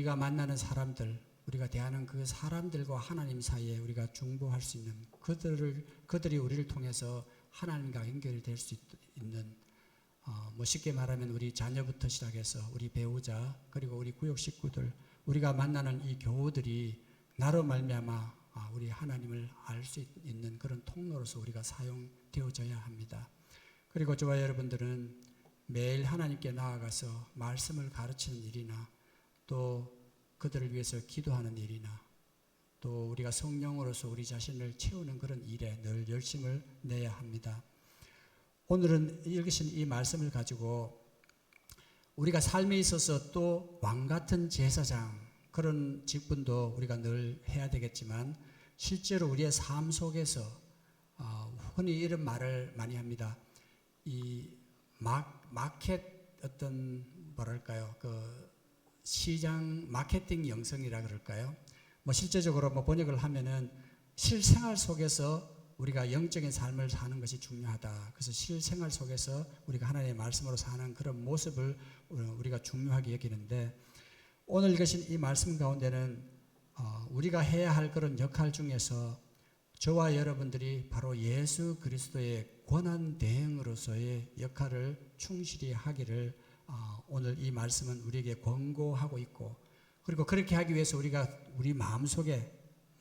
우리가 만나는 사람들, 우리가 대하는 그 사람들과 하나님 사이에 우리가 중보할 수 있는 그들이 우리를 통해서 하나님과 연결될 수 있는 쉽게 말하면 우리 자녀부터 시작해서 우리 배우자 그리고 우리 구역 식구들 우리가 만나는 이 교우들이 나로 말미암아 우리 하나님을 알 수 있는 그런 통로로서 우리가 사용되어져야 합니다. 그리고 저와 여러분들은 매일 하나님께 나아가서 말씀을 가르치는 일이나 또 그들을 위해서 기도하는 일이나 또 우리가 성령으로서 우리 자신을 채우는 그런 일에 늘 열심을 내야 합니다. 오늘은 읽으신 이 말씀을 가지고 우리가 삶에 있어서 또 왕같은 제사장 그런 직분도 우리가 늘 해야 되겠지만 실제로 우리의 삶 속에서 흔히 이런 말을 많이 합니다. 이 마켓 어떤 뭐랄까요 그 시장 마케팅 영성이라 그럴까요? 실제적으로 번역을 하면은 실생활 속에서 우리가 영적인 삶을 사는 것이 중요하다. 그래서 실생활 속에서 우리가 하나님의 말씀으로 사는 그런 모습을 우리가 중요하게 여기는데 오늘 읽으신 이 말씀 가운데는 우리가 해야 할 그런 역할 중에서 저와 여러분들이 바로 예수 그리스도의 권한 대행으로서의 역할을 충실히 하기를 오늘 이 말씀은 우리에게 권고하고 있고 그리고 그렇게 하기 위해서 우리가 우리 마음속에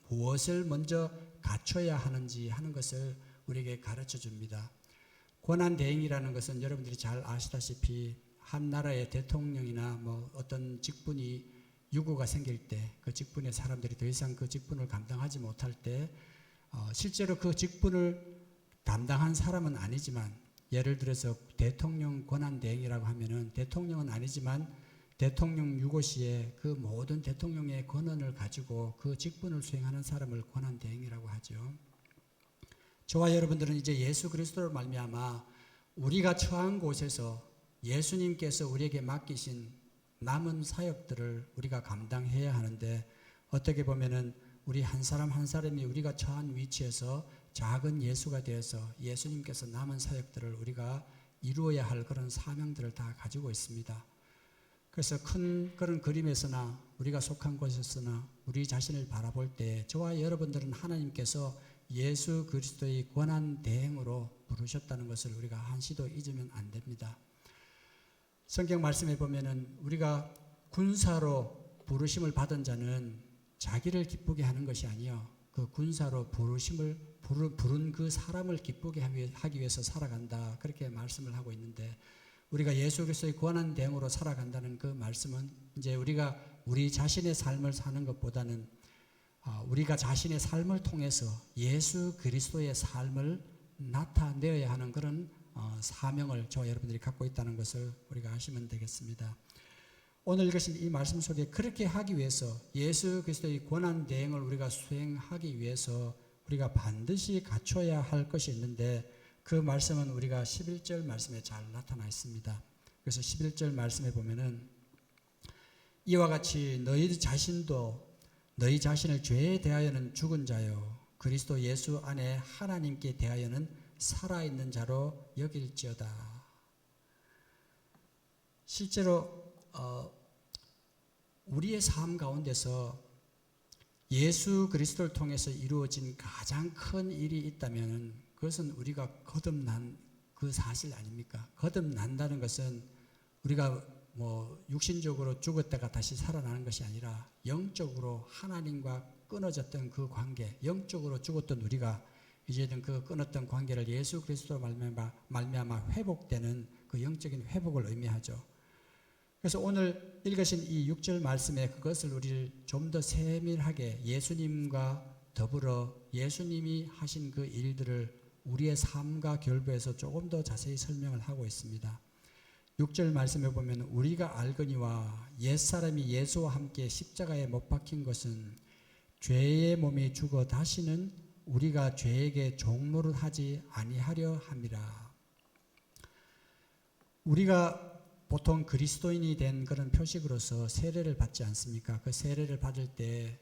무엇을 먼저 갖춰야 하는지 하는 것을 우리에게 가르쳐 줍니다. 권한 대행이라는 것은 여러분들이 잘 아시다시피 한 나라의 대통령이나 어떤 직분이 유고가 생길 때 그 직분의 사람들이 더 이상 그 직분을 감당하지 못할 때 실제로 그 직분을 담당한 사람은 아니지만 예를 들어서 대통령 권한 대행이라고 하면은 대통령은 아니지만 대통령 유고 시에 그 모든 대통령의 권한을 가지고 그 직분을 수행하는 사람을 권한 대행이라고 하죠. 저와 여러분들은 이제 예수 그리스도를 말미암아 우리가 처한 곳에서 예수님께서 우리에게 맡기신 남은 사역들을 우리가 감당해야 하는데 어떻게 보면은 우리 한 사람 한 사람이 우리가 처한 위치에서 작은 예수가 되어서 예수님께서 남은 사역들을 우리가 이루어야 할 그런 사명들을 다 가지고 있습니다. 그래서 큰 그런 그림에서나 우리가 속한 곳에서나 우리 자신을 바라볼 때 저와 여러분들은 하나님께서 예수 그리스도의 권한 대행으로 부르셨다는 것을 우리가 한시도 잊으면 안 됩니다. 성경 말씀에 보면은 우리가 군사로 부르심을 받은 자는 자기를 기쁘게 하는 것이 아니요 그 군사로 부른 그 사람을 기쁘게 하기 위해서 살아간다 그렇게 말씀을 하고 있는데 우리가 예수 그리스도의 권한 대행으로 살아간다는 그 말씀은 이제 우리가 우리 자신의 삶을 사는 것보다는 우리가 자신의 삶을 통해서 예수 그리스도의 삶을 나타내어야 하는 그런 사명을 저와 여러분들이 갖고 있다는 것을 우리가 아시면 되겠습니다. 오늘 읽으신 이 말씀 속에 그렇게 하기 위해서 예수 그리스도의 권한 대행을 우리가 수행하기 위해서 우리가 반드시 갖춰야 할 것이 있는데 그 말씀은 우리가 11절 말씀에 잘 나타나 있습니다. 그래서 11절 말씀에 보면은 이와 같이 너희 자신도 너희 자신을 죄에 대하여는 죽은 자요 그리스도 예수 안에 하나님께 대하여는 살아있는 자로 여길지어다. 실제로 우리의 삶 가운데서 예수 그리스도를 통해서 이루어진 가장 큰 일이 있다면 그것은 우리가 거듭난 그 사실 아닙니까? 거듭난다는 것은 우리가 육신적으로 죽었다가 다시 살아나는 것이 아니라 영적으로 하나님과 끊어졌던 그 관계, 영적으로 죽었던 우리가 이제는 그 끊었던 관계를 예수 그리스도로 말미암아 회복되는 그 영적인 회복을 의미하죠. 그래서 오늘 읽으신 이 6절 말씀에 그것을 우리를 좀 더 세밀하게 예수님과 더불어 예수님이 하신 그 일들을 우리의 삶과 결부해서 조금 더 자세히 설명을 하고 있습니다. 6절 말씀에 보면 우리가 알거니와 옛사람이 예수와 함께 십자가에 못 박힌 것은 죄의 몸이 죽어 다시는 우리가 죄에게 종노릇하지 아니하려 함이라. 우리가 보통 그리스도인이 된 그런 표식으로서 세례를 받지 않습니까? 그 세례를 받을 때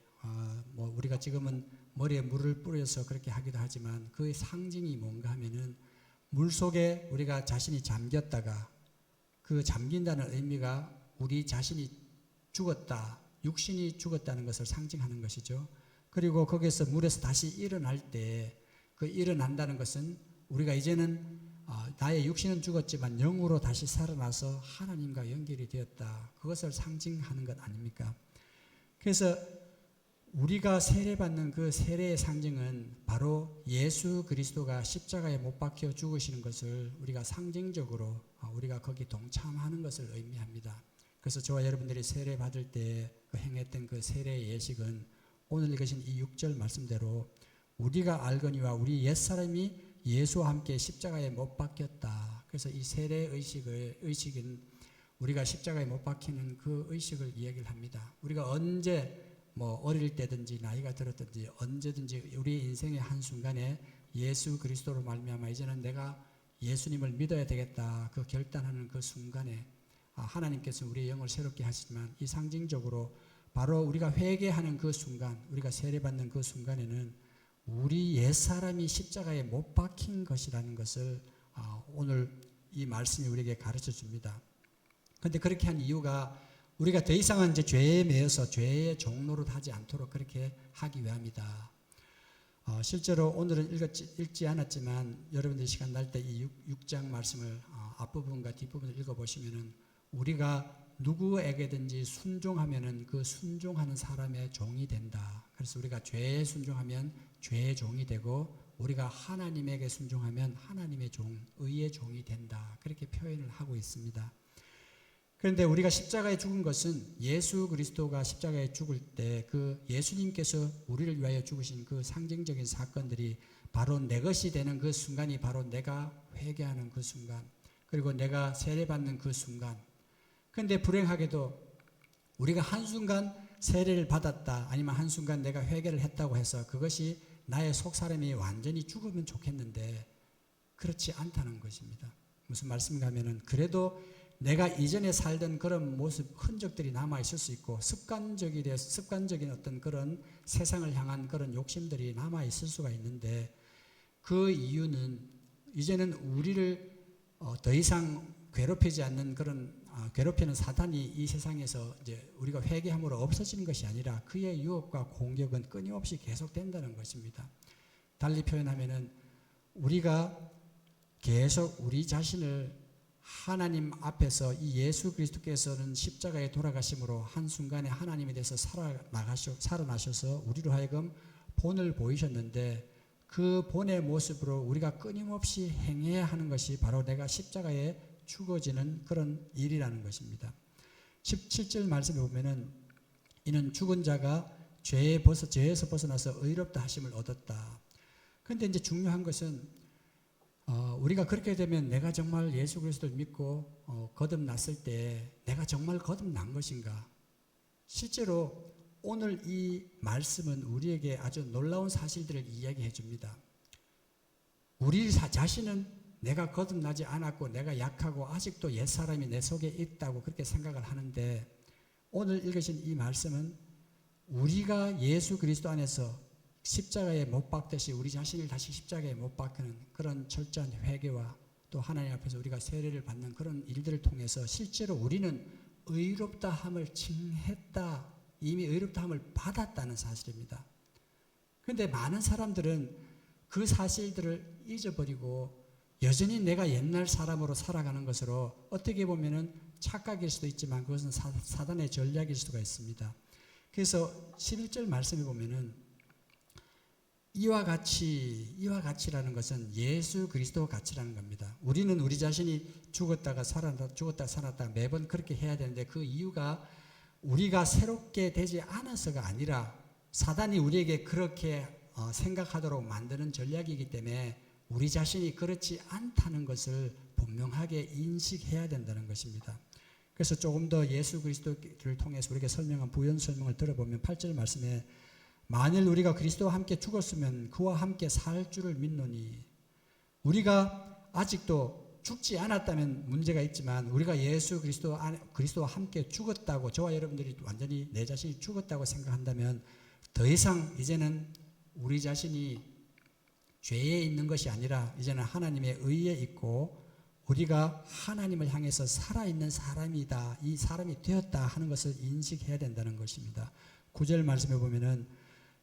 우리가 지금은 머리에 물을 뿌려서 그렇게 하기도 하지만 그 상징이 뭔가 하면은 물 속에 우리가 자신이 잠겼다가 그 잠긴다는 의미가 우리 자신이 죽었다, 육신이 죽었다는 것을 상징하는 것이죠. 그리고 거기에서 물에서 다시 일어날 때 그 일어난다는 것은 우리가 이제는 나의 육신은 죽었지만 영으로 다시 살아나서 하나님과 연결이 되었다. 그것을 상징하는 것 아닙니까? 그래서 우리가 세례받는 그 세례의 상징은 바로 예수 그리스도가 십자가에 못 박혀 죽으시는 것을 우리가 상징적으로 우리가 거기 동참하는 것을 의미합니다. 그래서 저와 여러분들이 세례받을 때 행했던 그 세례의 예식은 오늘 읽으신 이 6절 말씀대로 우리가 알거니와 우리 옛사람이 예수와 함께 십자가에 못 박혔다. 그래서 이 세례 의식은 우리가 십자가에 못 박히는 그 의식을 이야기를 합니다. 우리가 언제 어릴 때든지 나이가 들었든지 언제든지 우리 인생의 한순간에 예수 그리스도로 말미암아 이제는 내가 예수님을 믿어야 되겠다. 그 결단하는 그 순간에 하나님께서 우리의 영을 새롭게 하시지만 이 상징적으로 바로 우리가 회개하는 그 순간, 우리가 세례받는 그 순간에는 우리 옛사람이 십자가에 못 박힌 것이라는 것을 오늘 이 말씀이 우리에게 가르쳐 줍니다. 그런데 그렇게 한 이유가 우리가 더 이상은 이제 죄에 매여서 죄의 종로로 하지 않도록 그렇게 하기 위함이다. 실제로 오늘은 읽지 않았지만 여러분들 시간 날 때 이 6장 말씀을 앞부분과 뒷부분을 읽어보시면은 우리가 누구에게든지 순종하면은 그 순종하는 사람의 종이 된다. 그래서 우리가 죄에 순종하면 죄의 종이 되고 우리가 하나님에게 순종하면 하나님의 종, 의의 종이 된다. 그렇게 표현을 하고 있습니다. 그런데 우리가 십자가에 죽은 것은 예수 그리스도가 십자가에 죽을 때 그 예수님께서 우리를 위하여 죽으신 그 상징적인 사건들이 바로 내 것이 되는 그 순간이 바로 내가 회개하는 그 순간, 그리고 내가 세례받는 그 순간. 그런데 불행하게도 우리가 한순간 세례를 받았다, 아니면 한순간 내가 회개를 했다고 해서 그것이 나의 속사람이 완전히 죽으면 좋겠는데 그렇지 않다는 것입니다. 무슨 말씀인가 하면은 그래도 내가 이전에 살던 그런 모습, 흔적들이 남아있을 수 있고 습관적인 어떤 그런 세상을 향한 그런 욕심들이 남아있을 수가 있는데 그 이유는 이제는 우리를 더 이상 괴롭히지 않는 그런 괴롭히는 사단이 이 세상에서 이제 우리가 회개함으로 없어지는 것이 아니라 그의 유혹과 공격은 끊임없이 계속된다는 것입니다. 달리 표현하면은 우리가 계속 우리 자신을 하나님 앞에서 이 예수 그리스도께서는 십자가에 돌아가심으로 한순간에 하나님에 대해서 살아나셔서 우리로 하여금 본을 보이셨는데 그 본의 모습으로 우리가 끊임없이 행해야 하는 것이 바로 내가 십자가에 죽어지는 그런 일이라는 것입니다. 17절 말씀에 보면은 이는 죽은 자가 죄에서 벗어나서 의롭다 하심을 얻었다. 그런데 이제 중요한 것은 우리가 그렇게 되면 내가 정말 예수 그리스도를 믿고 거듭났을 때 내가 정말 거듭난 것인가? 실제로 오늘 이 말씀은 우리에게 아주 놀라운 사실들을 이야기해 줍니다. 우리 자신은 내가 거듭나지 않았고 내가 약하고 아직도 옛사람이 내 속에 있다고 그렇게 생각을 하는데 오늘 읽으신 이 말씀은 우리가 예수 그리스도 안에서 십자가에 못 박듯이 우리 자신을 다시 십자가에 못 박는 그런 철저한 회개와 또 하나님 앞에서 우리가 세례를 받는 그런 일들을 통해서 실제로 우리는 의롭다함을 칭했다, 이미 의롭다함을 받았다는 사실입니다. 그런데 많은 사람들은 그 사실들을 잊어버리고 여전히 내가 옛날 사람으로 살아가는 것으로 어떻게 보면은 착각일 수도 있지만 그것은 사단의 전략일 수가 있습니다. 그래서 11절 말씀에 보면은 이와 같이라는 것은 예수 그리스도 같이라는 겁니다. 우리는 우리 자신이 죽었다가 살았다 매번 그렇게 해야 되는데 그 이유가 우리가 새롭게 되지 않아서가 아니라 사단이 우리에게 그렇게 생각하도록 만드는 전략이기 때문에 우리 자신이 그렇지 않다는 것을 분명하게 인식해야 된다는 것입니다. 그래서 조금 더 예수 그리스도를 통해서 우리에게 설명한 부연 설명을 들어보면 8절 말씀에 만일 우리가 그리스도와 함께 죽었으면 그와 함께 살 줄을 믿노니 우리가 아직도 죽지 않았다면 문제가 있지만 우리가 예수 그리스도와 함께 죽었다고 저와 여러분들이 완전히 내 자신이 죽었다고 생각한다면 더 이상 이제는 우리 자신이 죄에 있는 것이 아니라 이제는 하나님의 의에 있고 우리가 하나님을 향해서 살아있는 사람이다, 이 사람이 되었다 하는 것을 인식해야 된다는 것입니다. 9절 말씀에 보면은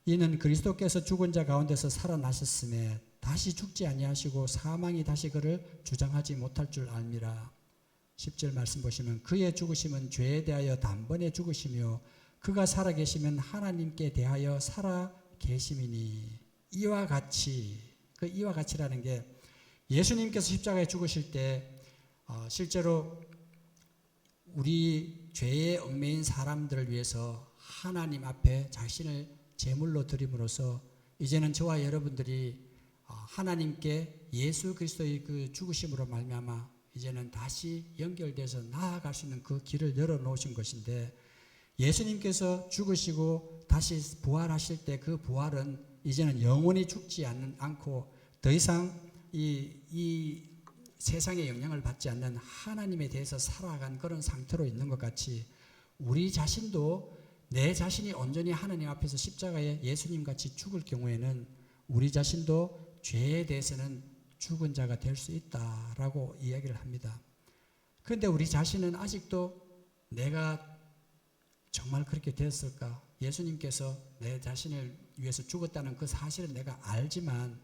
이는 그리스도께서 죽은 자 가운데서 살아나셨음에 다시 죽지 아니하시고 사망이 다시 그를 주장하지 못할 줄 알미라. 10절 말씀 보시면 그의 죽으심은 죄에 대하여 단번에 죽으시며 그가 살아계시면 하나님께 대하여 살아계심이니. 이와 같이, 그 이와 같이라는 게 예수님께서 십자가에 죽으실 때 실제로 우리 죄에 얽매인 사람들을 위해서 하나님 앞에 자신을 제물로 드림으로써 이제는 저와 여러분들이 하나님께 예수 그리스도의 그 죽으심으로 말미암아 이제는 다시 연결돼서 나아갈 수 있는 그 길을 열어놓으신 것인데, 예수님께서 죽으시고 다시 부활하실 때 그 부활은 이제는 영원히 죽지 않고 더 이상 이 세상의 영향을 받지 않는 하나님에 대해서 살아간 그런 상태로 있는 것 같이, 우리 자신도 내 자신이 온전히 하나님 앞에서 십자가에 예수님 같이 죽을 경우에는 우리 자신도 죄에 대해서는 죽은 자가 될 수 있다라고 이야기를 합니다. 그런데 우리 자신은 아직도 내가 정말 그렇게 되었을까? 예수님께서 내 자신을 위해서 죽었다는 그 사실은 내가 알지만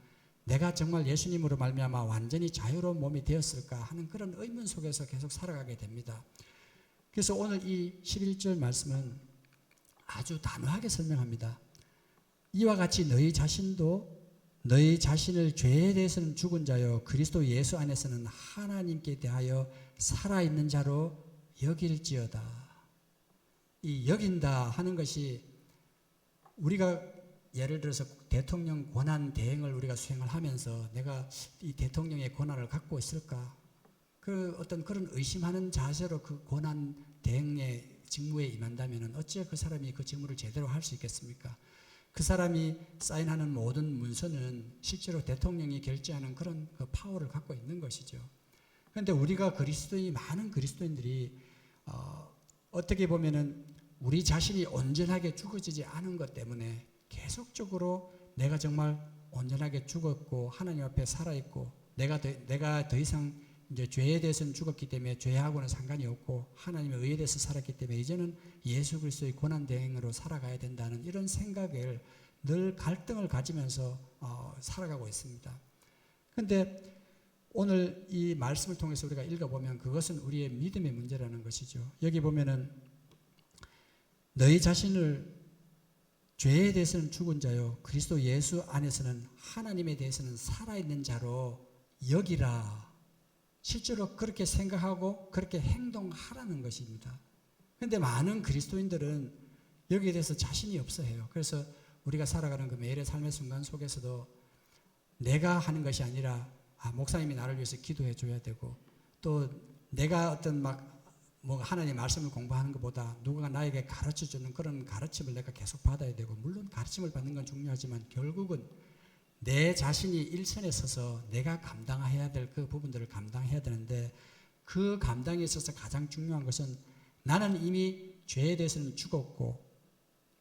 내가 정말 예수님으로 말미암아 완전히 자유로운 몸이 되었을까 하는 그런 의문 속에서 계속 살아가게 됩니다. 그래서 오늘 이 11절 말씀은 아주 단호하게 설명합니다. 이와 같이 너희 자신도 너희 자신을 죄에 대해서는 죽은 자요 그리스도 예수 안에서는 하나님께 대하여 살아있는 자로 여길지어다. 이 여긴다 하는 것이 우리가 예를 들어서 대통령 권한 대행을 우리가 수행을 하면서 내가 이 대통령의 권한을 갖고 있을까? 그 어떤 그런 의심하는 자세로 그 권한 대행의 직무에 임한다면 어찌 그 사람이 그 직무를 제대로 할 수 있겠습니까? 그 사람이 사인하는 모든 문서는 실제로 대통령이 결재하는 그런 그 파워를 갖고 있는 것이죠. 그런데 우리가 많은 그리스도인들이 어떻게 보면은 우리 자신이 온전하게 죽어지지 않은 것 때문에 계속적으로 내가 정말 온전하게 죽었고 하나님 앞에 살아있고 내가 더 이상 이제 죄에 대해서는 죽었기 때문에 죄하고는 상관이 없고 하나님의 의에 대해서 살았기 때문에 이제는 예수 그리스도의 고난 대행으로 살아가야 된다는 이런 생각을 늘 갈등을 가지면서 살아가고 있습니다. 그런데 오늘 이 말씀을 통해서 우리가 읽어보면 그것은 우리의 믿음의 문제라는 것이죠. 여기 보면은 너희 자신을 죄에 대해서는 죽은 자요 그리스도 예수 안에서는 하나님에 대해서는 살아있는 자로 여기라. 실제로 그렇게 생각하고 그렇게 행동하라는 것입니다. 그런데 많은 그리스도인들은 여기에 대해서 자신이 없어 해요. 그래서 우리가 살아가는 그 매일의 삶의 순간 속에서도 내가 하는 것이 아니라 목사님이 나를 위해서 기도해 줘야 되고 또 내가 어떤 하나님 말씀을 공부하는 것보다 누군가 나에게 가르쳐 주는 그런 가르침을 내가 계속 받아야 되고, 물론 가르침을 받는 건 중요하지만 결국은 내 자신이 일선에 서서 내가 감당해야 될 그 부분들을 감당해야 되는데, 그 감당에 있어서 가장 중요한 것은 나는 이미 죄에 대해서는 죽었고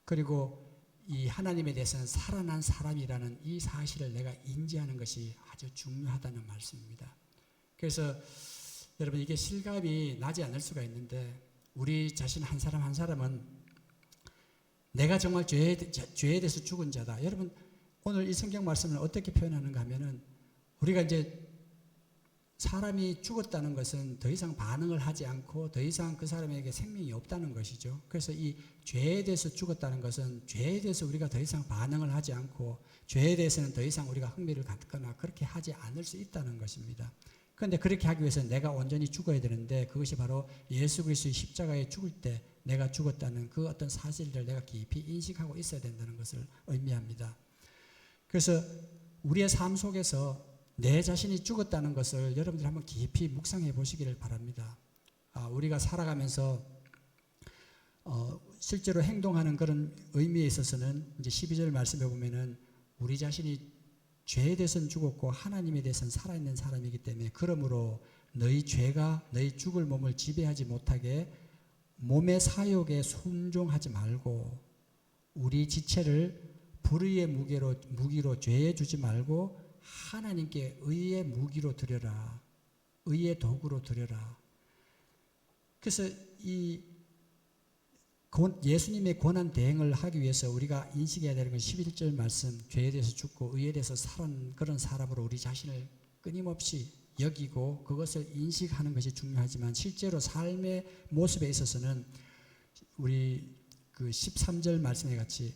그리고 이 하나님에 대해서는 살아난 사람이라는 이 사실을 내가 인지하는 것이 아주 중요하다는 말씀입니다. 그래서 여러분 이게 실감이 나지 않을 수가 있는데 우리 자신 한 사람 한 사람은 내가 정말 죄에 대해서 죽은 자다. 여러분 오늘 이 성경 말씀을 어떻게 표현하는가 하면은 우리가 이제 사람이 죽었다는 것은 더 이상 반응을 하지 않고 더 이상 그 사람에게 생명이 없다는 것이죠. 그래서 이 죄에 대해서 죽었다는 것은 죄에 대해서 우리가 더 이상 반응을 하지 않고 죄에 대해서는 더 이상 우리가 흥미를 갖거나 그렇게 하지 않을 수 있다는 것입니다. 그런데 그렇게 하기 위해서는 내가 온전히 죽어야 되는데 그것이 바로 예수 그리스도의 십자가에 죽을 때 내가 죽었다는 그 어떤 사실을 내가 깊이 인식하고 있어야 된다는 것을 의미합니다. 그래서 우리의 삶 속에서 내 자신이 죽었다는 것을 여러분들이 한번 깊이 묵상해 보시기를 바랍니다. 우리가 살아가면서 실제로 행동하는 그런 의미에 있어서는 이제 12절 말씀에 보면은 우리 자신이 죄에 대해서는 죽었고 하나님에 대해서는 살아있는 사람이기 때문에 그러므로 너희 죄가 너희 죽을 몸을 지배하지 못하게 몸의 사욕에 순종하지 말고 우리 지체를 불의의 무기로 죄에 주지 말고 하나님께 의의 무기로 드려라. 의의 도구로 드려라. 그래서 이 예수님의 고난 대행을 하기 위해서 우리가 인식해야 되는 건 11절 말씀, 죄에 대해서 죽고 의에 대해서 살은 그런 사람으로 우리 자신을 끊임없이 여기고 그것을 인식하는 것이 중요하지만 실제로 삶의 모습에 있어서는 우리 그 13절 말씀에 같이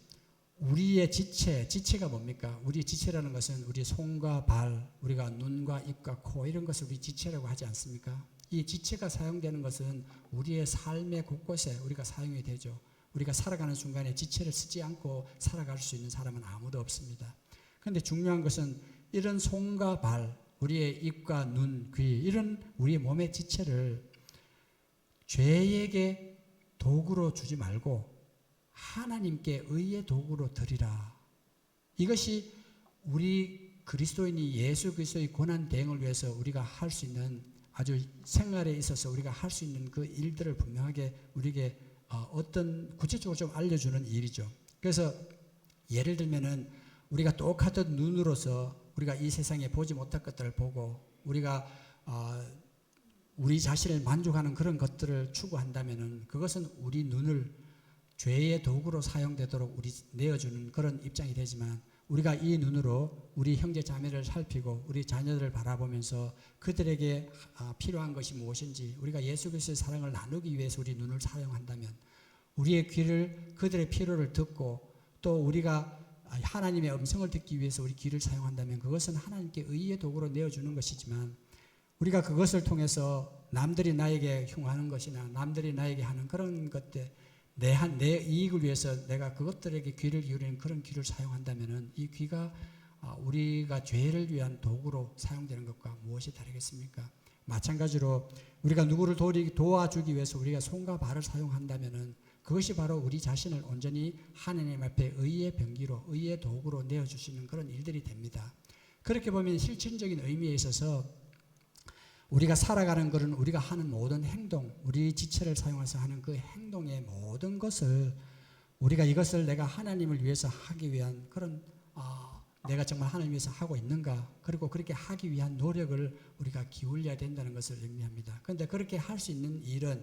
우리의 지체가 뭡니까? 우리의 지체라는 것은 우리의 손과 발, 우리가 눈과 입과 코 이런 것을 우리 지체라고 하지 않습니까? 이 지체가 사용되는 것은 우리의 삶의 곳곳에 우리가 사용이 되죠. 우리가 살아가는 순간에 지체를 쓰지 않고 살아갈 수 있는 사람은 아무도 없습니다. 그런데 중요한 것은 이런 손과 발, 우리의 입과 눈, 귀 이런 우리의 몸의 지체를 죄에게 도구로 주지 말고 하나님께 의의 도구로 드리라. 이것이 우리 그리스도인이 예수 그리스도의 고난 대행을 위해서 우리가 할 수 있는 아주 생활에 있어서 우리가 할 수 있는 그 일들을 분명하게 우리에게 어떤 구체적으로 좀 알려주는 일이죠. 그래서 예를 들면은 우리가 똑같은 눈으로서 우리가 이 세상에 보지 못할 것들을 보고 우리가 우리 자신을 만족하는 그런 것들을 추구한다면은 그것은 우리 눈을 죄의 도구로 사용되도록 우리 내어주는 그런 입장이 되지만 우리가 이 눈으로 우리 형제 자매를 살피고 우리 자녀들을 바라보면서 그들에게 필요한 것이 무엇인지 우리가 예수 그리스도의 사랑을 나누기 위해서 우리 눈을 사용한다면 우리의 귀를 그들의 필요를 듣고 또 우리가 하나님의 음성을 듣기 위해서 우리 귀를 사용한다면 그것은 하나님께 의의 도구로 내어주는 것이지만 우리가 그것을 통해서 남들이 나에게 흉하는 것이나 남들이 나에게 하는 그런 것들 내 이익을 위해서 내가 그것들에게 귀를 기울이는 그런 귀를 사용한다면 이 귀가 우리가 죄를 위한 도구로 사용되는 것과 무엇이 다르겠습니까? 마찬가지로 우리가 누구를 도와주기 위해서 우리가 손과 발을 사용한다면 그것이 바로 우리 자신을 온전히 하나님 앞에 의의 병기로 의의 도구로 내어주시는 그런 일들이 됩니다. 그렇게 보면 실천적인 의미에 있어서 우리가 살아가는 것은 우리가 하는 모든 행동, 우리 지체를 사용해서 하는 그 행동의 모든 것을 우리가 이것을 내가 하나님을 위해서 하기 위한 그런 내가 정말 하나님을 위해서 하고 있는가 그리고 그렇게 하기 위한 노력을 우리가 기울여야 된다는 것을 의미합니다. 그런데 그렇게 할 수 있는 일은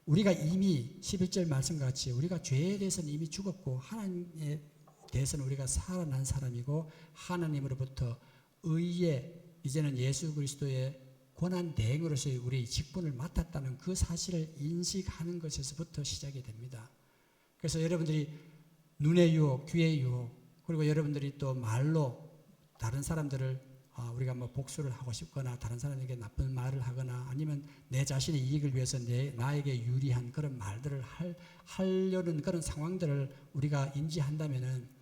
우리가 이미 11절 말씀과 같이 우리가 죄에 대해서는 이미 죽었고 하나님에 대해서는 우리가 살아난 사람이고 하나님으로부터 의의 이제는 예수 그리스도의 고난 대행으로서의 우리의 직분을 맡았다는 그 사실을 인식하는 것에서부터 시작이 됩니다. 그래서 여러분들이 눈의 유혹, 귀의 유혹, 그리고 여러분들이 또 말로 다른 사람들을 우리가 뭐 복수를 하고 싶거나 다른 사람에게 나쁜 말을 하거나 아니면 내 자신의 이익을 위해서 나에게 유리한 그런 말들을 하려는 그런 상황들을 우리가 인지한다면은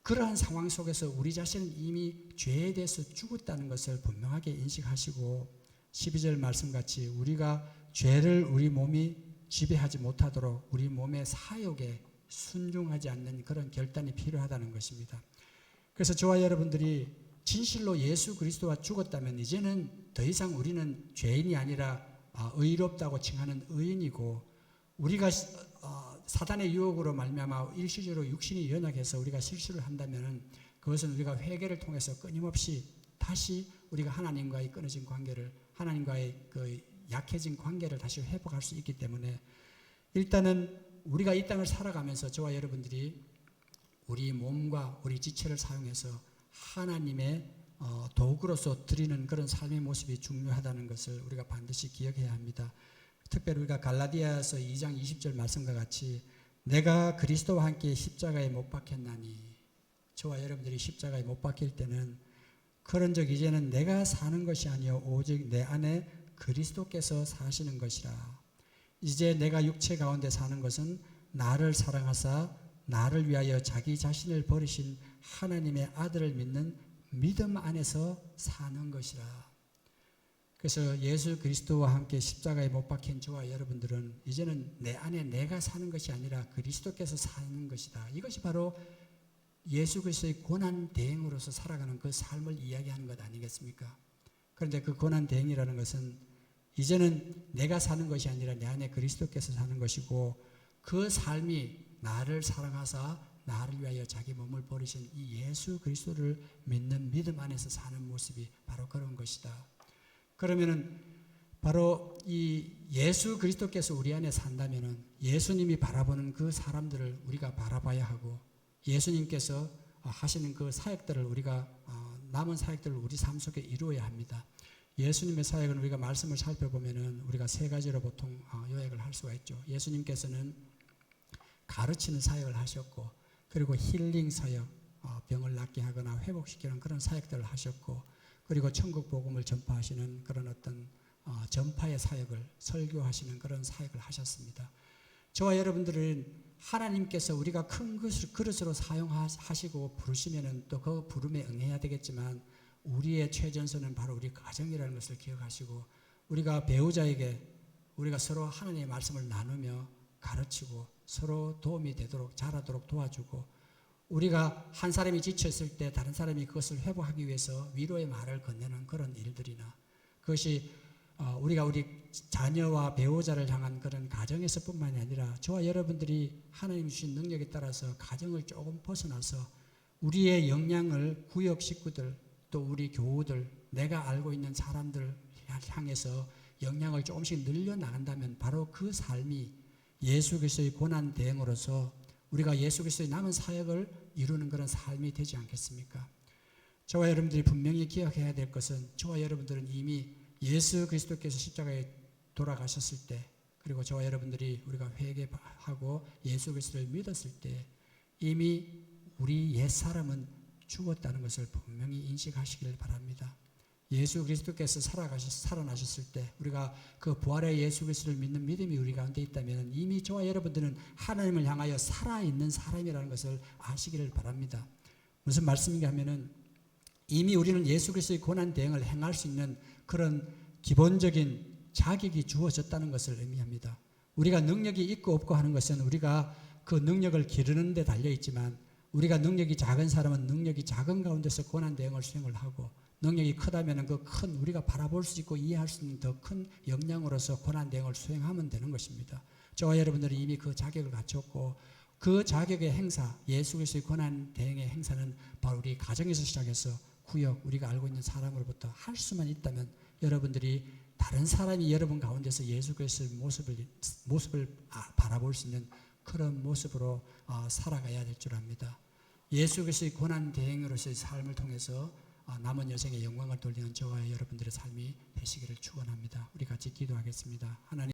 그러한 상황 속에서 우리 자신은 이미 죄에 대해서 죽었다는 것을 분명하게 인식하시고 12절 말씀같이 우리가 죄를 우리 몸이 지배하지 못하도록 우리 몸의 사욕에 순종하지 않는 그런 결단이 필요하다는 것입니다. 그래서 저와 여러분들이 진실로 예수 그리스도와 죽었다면 이제는 더 이상 우리는 죄인이 아니라 의롭다고 칭하는 의인이고 우리가 사단의 유혹으로 말미암아 일시적으로 육신이 연약해서 우리가 실수를 한다면 그것은 우리가 회개를 통해서 끊임없이 다시 우리가 하나님과의 끊어진 관계를 하나님과의 그 약해진 관계를 다시 회복할 수 있기 때문에 일단은 우리가 이 땅을 살아가면서 저와 여러분들이 우리 몸과 우리 지체를 사용해서 하나님의 도구로서 드리는 그런 삶의 모습이 중요하다는 것을 우리가 반드시 기억해야 합니다. 특별히 우리가 갈라디아서 2장 20절 말씀과 같이 내가 그리스도와 함께 십자가에 못 박혔나니 저와 여러분들이 십자가에 못 박힐 때는 그런즉 이제는 내가 사는 것이 아니요 오직 내 안에 그리스도께서 사시는 것이라. 이제 내가 육체 가운데 사는 것은 나를 사랑하사 나를 위하여 자기 자신을 버리신 하나님의 아들을 믿는 믿음 안에서 사는 것이라. 그래서 예수 그리스도와 함께 십자가에 못 박힌 저와 여러분들은 이제는 내 안에 내가 사는 것이 아니라 그리스도께서 사는 것이다. 이것이 바로 예수 그리스도의 고난 대행으로서 살아가는 그 삶을 이야기하는 것 아니겠습니까? 그런데 그 고난 대행이라는 것은 이제는 내가 사는 것이 아니라 내 안에 그리스도께서 사는 것이고 그 삶이 나를 사랑하사 나를 위하여 자기 몸을 버리신 이 예수 그리스도를 믿는 믿음 안에서 사는 모습이 바로 그런 것이다. 그러면은 바로 이 예수 그리스도께서 우리 안에 산다면은 예수님이 바라보는 그 사람들을 우리가 바라봐야 하고, 예수님께서 하시는 그 사역들을 우리가 남은 사역들을 우리 삶 속에 이루어야 합니다. 예수님의 사역은 우리가 말씀을 살펴보면은 우리가 세 가지로 보통 요약을 할 수가 있죠. 예수님께서는 가르치는 사역을 하셨고, 그리고 힐링 사역, 병을 낫게 하거나 회복시키는 그런 사역들을 하셨고, 그리고 천국 복음을 전파하시는 그런 어떤 전파의 사역을, 설교하시는 그런 사역을 하셨습니다. 저와 여러분들은 하나님께서 우리가 큰 그릇으로 사용하시고 부르시면은 또 그 부름에 응해야 되겠지만, 우리의 최전선은 바로 우리 가정이라는 것을 기억하시고, 우리가 배우자에게 우리가 서로 하나님의 말씀을 나누며 가르치고 서로 도움이 되도록, 자라도록 도와주고, 우리가 한 사람이 지쳤을 때 다른 사람이 그것을 회복하기 위해서 위로의 말을 건네는 그런 일들이나, 그것이 우리가 우리 자녀와 배우자를 향한 그런 가정에서뿐만이 아니라 저와 여러분들이 하나님 주신 능력에 따라서 가정을 조금 벗어나서 우리의 역량을 구역 식구들, 또 우리 교우들, 내가 알고 있는 사람들 향해서 역량을 조금씩 늘려나간다면 바로 그 삶이 예수 그리스도의 고난 대행으로서 우리가 예수 그리스도의 남은 사역을 이루는 그런 삶이 되지 않겠습니까? 저와 여러분들이 분명히 기억해야 될 것은, 저와 여러분들은 이미 예수 그리스도께서 십자가에 돌아가셨을 때, 그리고 저와 여러분들이 우리가 회개하고 예수 그리스도를 믿었을 때 이미 우리 옛사람은 죽었다는 것을 분명히 인식하시길 바랍니다. 예수 그리스도께서 살아나셨을 때 우리가 그 부활의 예수 그리스도를 믿는 믿음이 우리 가운데 있다면 이미 저와 여러분들은 하나님을 향하여 살아있는 사람이라는 것을 아시기를 바랍니다. 무슨 말씀인가 하면은, 이미 우리는 예수 그리스도의 고난 대행을 행할 수 있는 그런 기본적인 자격이 주어졌다는 것을 의미합니다. 우리가 능력이 있고 없고 하는 것은 우리가 그 능력을 기르는 데 달려있지만, 우리가 능력이 작은 사람은 능력이 작은 가운데서 고난 대행을 수행을 하고, 능력이 크다면 그 큰, 우리가 바라볼 수 있고 이해할 수 있는 더 큰 역량으로서 고난 대행을 수행하면 되는 것입니다. 저와 여러분들이 이미 그 자격을 갖췄고, 그 자격의 행사, 예수 그리스도의 고난 대행의 행사는 바로 우리 가정에서 시작해서 구역, 우리가 알고 있는 사람으로부터 할 수만 있다면 여러분들이 다른 사람이 여러분 가운데서 예수 그리스도의 모습을 바라볼 수 있는 그런 모습으로 살아가야 될 줄 압니다. 예수 그리스도의 고난 대행으로서의 삶을 통해서 남은 여생의 영광을 돌리는 저와 여러분들의 삶이 되시기를 축원합니다. 우리 같이 기도하겠습니다. 하나님.